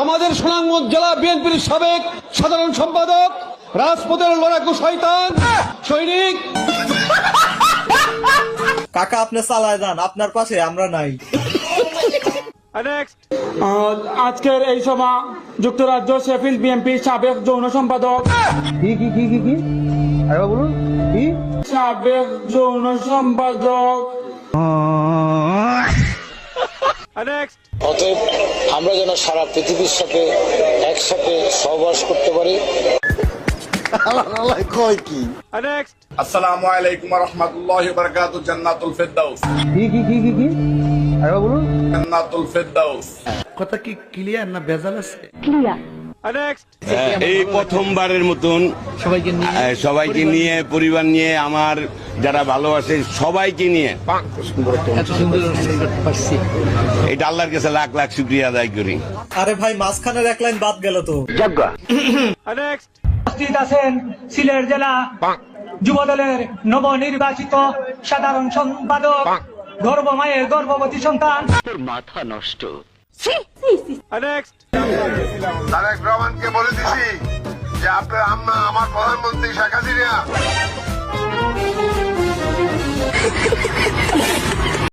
আমাদের সুনামগঞ্জ জেলা বিএনপির সাবেক সাধারণ সম্পাদক, রাজপথের লড়াকু শয়তান সৈনিক। কাকা আপনি চালায় যান, আপনার পাশে আমরা নাই। আজকের এই সভা যুক্তরাজ্য শেফিল্ড বিএনপি সাবেক যৌন সম্পাদক সাবেক যৌন সম্পাদক। অতএব আমরা যেন সারা পৃথিবীর সাথে একসাথে সহবাস করতে পারি। আসসালামু আলাইকুম ওয়া রাহমাতুল্লাহি ওয়া বারাকাতুহু। জান্নাতুল ফেরদাউস। জান্নাতুল ফেরদাউস। কথা কি ক্লিয়ার না ভেজাল আছে? এই প্রথমবারের মতন সবাইকে নিয়ে পরিবার নিয়ে আমার যারা ভালোবাসে সবাইকে নিয়ে এটা আল্লাহর কাছে লাখ লাখ শুকরিয়া আদায় করি। আরে ভাই মাঝখানের এক লাইন বাদ গেল তো। উপস্থিত আছেন সিলেট জেলা যুবদলের নবনির্বাচিত সাধারণ সম্পাদক, গর্ভমায়ের গর্ভবতী সন্তান। মাথা নষ্ট। তারেক রহমানকে বলে দিছি যে আপনার আম্মা আমার প্রধানমন্ত্রী শেখ হাসিনা।